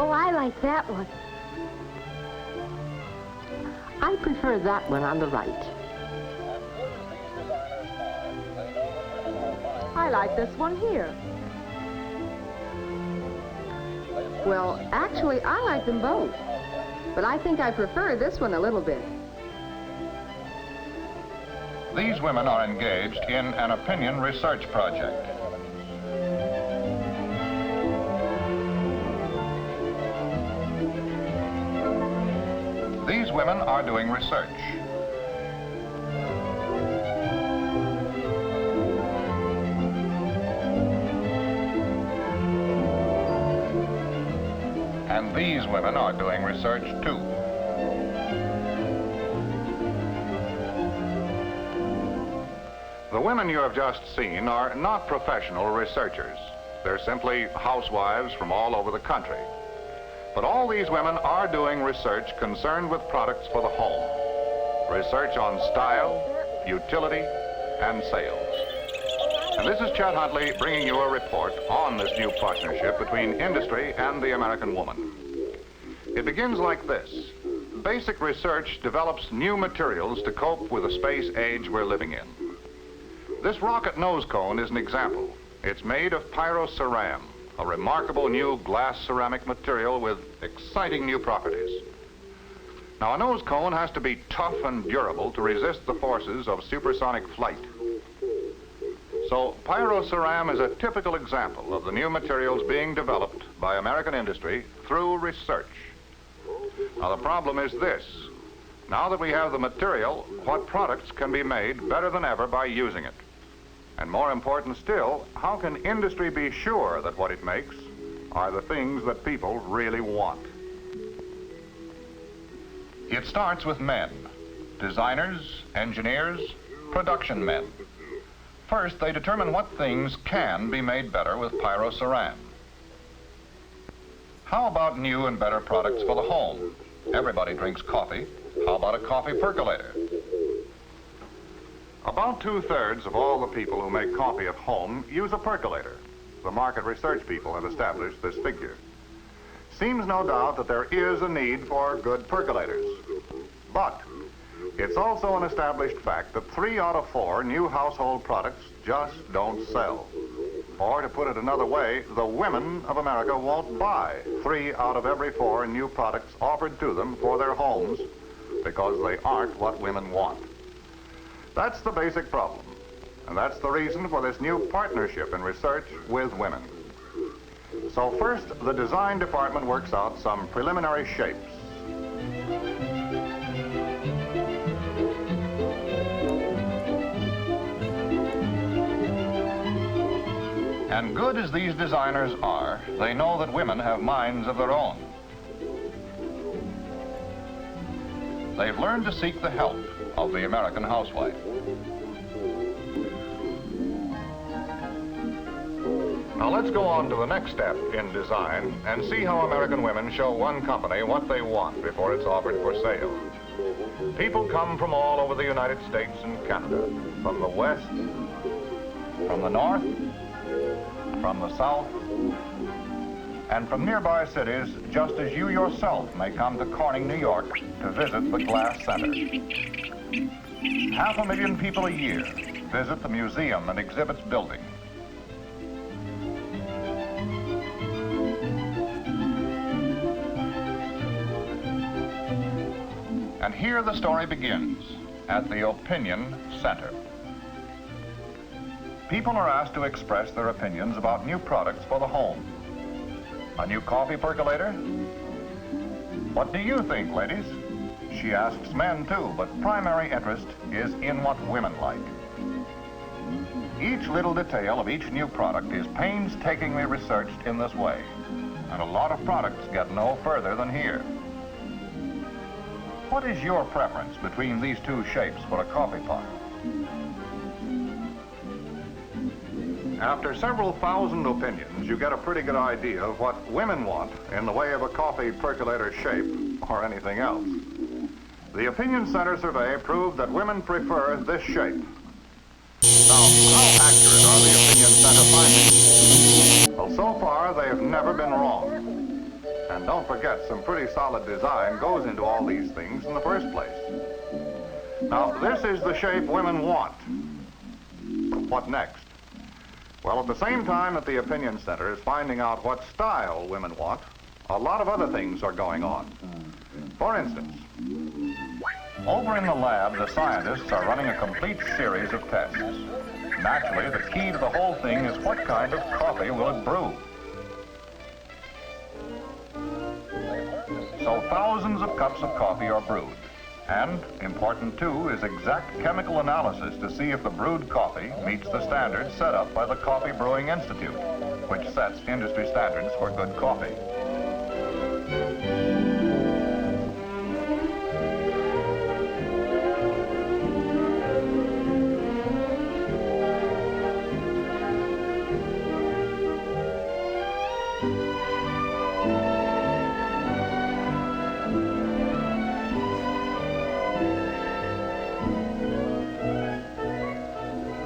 Oh, I like that one. I prefer that one on the right. I like this one here. Well, actually, I like them both. But I think I prefer this one a little bit. These women are engaged in an opinion research project. These women are doing research. And these women are doing research too. The women you have just seen are not professional researchers. They're simply housewives from all over the country. But all these women are doing research concerned with products for the home. Research on style, utility, and sales. And this is Chet Huntley bringing you a report on this new partnership between industry and the American woman. It begins like this. Basic research develops new materials to cope with the space age we're living in. This rocket nose cone is an example. It's made of pyroceram, a remarkable new glass ceramic material with exciting new properties. Now, a nose cone has to be tough and durable to resist the forces of supersonic flight. So, pyroceram is a typical example of the new materials being developed by American industry through research. Now, the problem is this. Now that we have the material, what products can be made better than ever by using it? And more important still, how can industry be sure that what it makes are the things that people really want? It starts with men, designers, engineers, production men. First, they determine what things can be made better with pyroceram. How about new and better products for the home? Everybody drinks coffee. How about a coffee percolator? About 2/3 of all the people who make coffee at home use a percolator. The market research people have established this figure. Seems no doubt that there is a need for good percolators. But it's also an established fact that 3 out of 4 new household products just don't sell. Or to put it another way, the women of America won't buy 3 out of every 4 new products offered to them for their homes because they aren't what women want. That's the basic problem, and that's the reason for this new partnership in research with women. So first, the design department works out some preliminary shapes. And good as these designers are, they know that women have minds of their own. They've learned to seek the help of the American housewife. Now let's go on to the next step in design and see how American women show one company what they want before it's offered for sale. People come from all over the United States and Canada, from the west, from the north, from the south, and from nearby cities, just as you yourself may come to Corning, New York, to visit the Glass Center. 500,000 people a year visit the museum and exhibits building. And here the story begins, at the Opinion Center. People are asked to express their opinions about new products for the home. A new coffee percolator? What do you think, ladies? She asks men too, but primary interest is in what women like. Each little detail of each new product is painstakingly researched in this way, and a lot of products get no further than here. What is your preference between these 2 shapes for a coffee pot? After several thousand opinions, you get a pretty good idea of what women want in the way of a coffee percolator shape or anything else. The Opinion Center survey proved that women prefer this shape. Now, how accurate are the Opinion Center findings? Well, so far, they have never been wrong. And don't forget, some pretty solid design goes into all these things in the first place. Now, this is the shape women want. What next? Well, at the same time that the Opinion Center is finding out what style women want, a lot of other things are going on. For instance, over in the lab, the scientists are running a complete series of tests. Naturally, the key to the whole thing is what kind of coffee will it brew. So thousands of cups of coffee are brewed. And, important too, is exact chemical analysis to see if the brewed coffee meets the standards set up by the Coffee Brewing Institute, which sets industry standards for good coffee.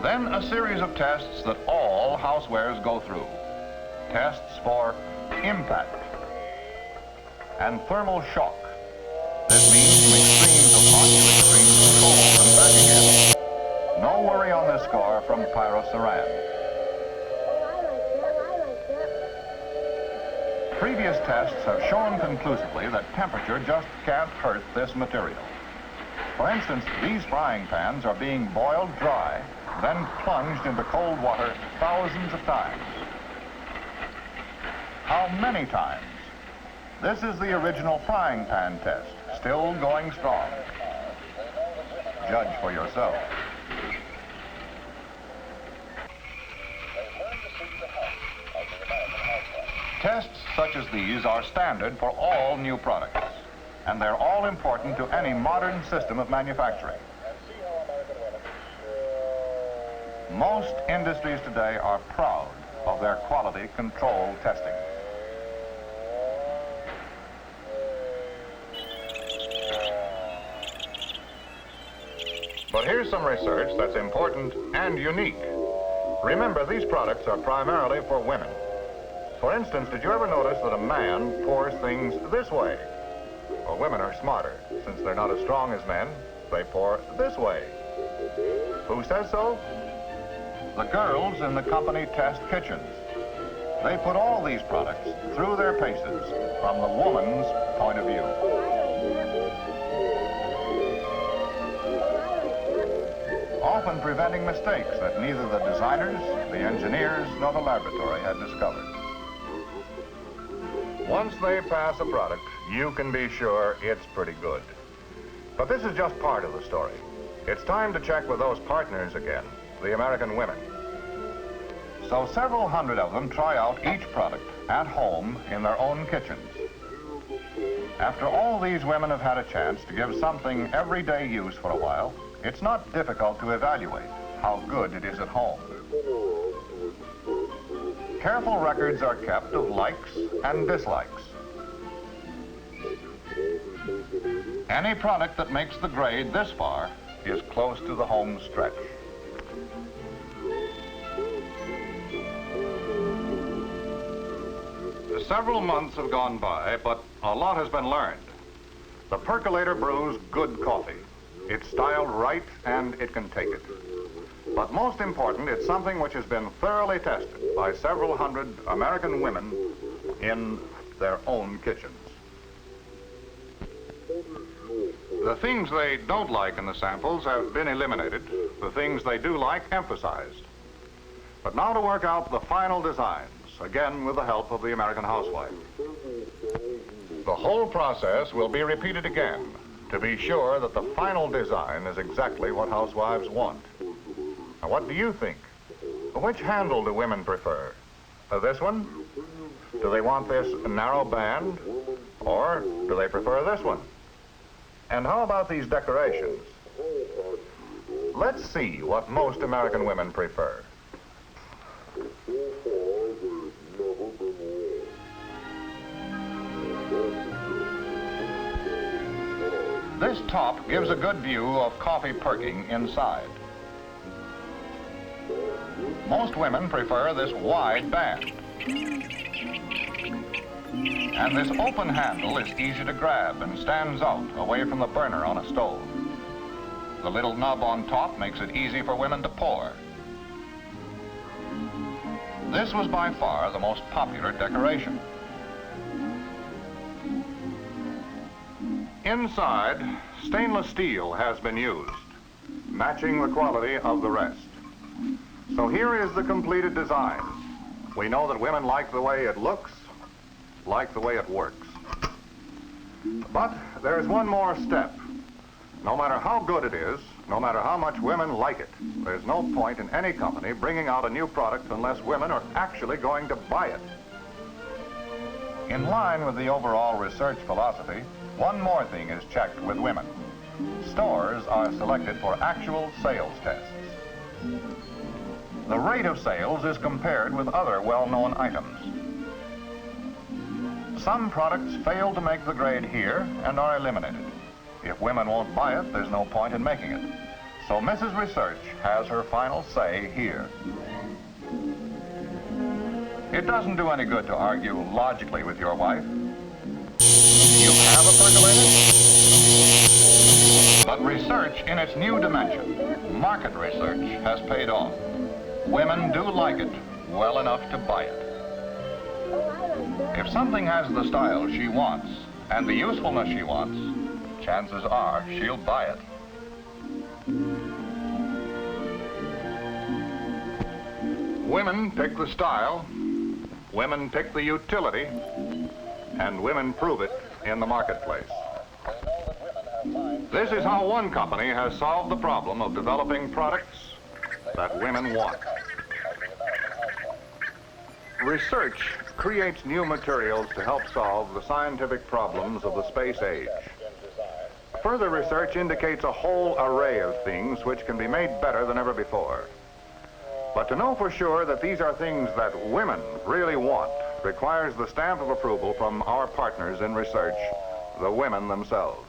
Then a series of tests that all housewares go through. Tests for impact and thermal shock. This means from extremes of hot to extremes of cold and back again. No worry on this score from pyrosaran. Previous tests have shown conclusively that temperature just can't hurt this material. For instance, these frying pans are being boiled dry, then plunged into cold water thousands of times. How many times? This is the original frying pan test, still going strong. Judge for yourself. Tests such as these are standard for all new products, and they're all important to any modern system of manufacturing. Most industries today are proud of their quality control testing. But here's some research that's important and unique. Remember, these products are primarily for women. For instance, did you ever notice that a man pours things this way? Well, women are smarter. Since they're not as strong as men, they pour this way. Who says so? The girls in the company test kitchens. They put all these products through their paces from the woman's point of view. Often preventing mistakes that neither the designers, the engineers, nor the laboratory had discovered. Once they pass a product, you can be sure it's pretty good. But this is just part of the story. It's time to check with those partners again, the American women. So several hundred of them try out each product at home in their own kitchens. After all these women have had a chance to give something everyday use for a while, it's not difficult to evaluate how good it is at home. Careful records are kept of likes and dislikes. Any product that makes the grade this far is close to the home stretch. Several months have gone by, but a lot has been learned. The percolator brews good coffee. It's styled right and it can take it. But most important, it's something which has been thoroughly tested by several hundred American women in their own kitchens. The things they don't like in the samples have been eliminated. The things they do like emphasized. But now to work out the final designs, again with the help of the American housewife. The whole process will be repeated again to be sure that the final design is exactly what housewives want. Now, what do you think? Which handle do women prefer? This one? Do they want this narrow band? Or do they prefer this one? And how about these decorations? Let's see what most American women prefer. This top gives a good view of coffee perking inside. Most women prefer this wide band. And this open handle is easy to grab and stands out away from the burner on a stove. The little nub on top makes it easy for women to pour. This was by far the most popular decoration. Inside, stainless steel has been used, matching the quality of the rest. So here is the completed design. We know that women like the way it looks, like the way it works. But there's one more step. No matter how good it is, no matter how much women like it, there's no point in any company bringing out a new product unless women are actually going to buy it. In line with the overall research philosophy, one more thing is checked with women. Stores are selected for actual sales tests. The rate of sales is compared with other well-known items. Some products fail to make the grade here and are eliminated. If women won't buy it, there's no point in making it. So Mrs. Research has her final say here. It doesn't do any good to argue logically with your wife. You have a percolator? But research in its new dimension, market research, has paid off. Women do like it well enough to buy it. If something has the style she wants and the usefulness she wants, chances are she'll buy it. Women pick the style, women pick the utility, and women prove it in the marketplace. This is how one company has solved the problem of developing products that women want. Research creates new materials to help solve the scientific problems of the space age. Further research indicates a whole array of things which can be made better than ever before. But to know for sure that these are things that women really want requires the stamp of approval from our partners in research, the women themselves.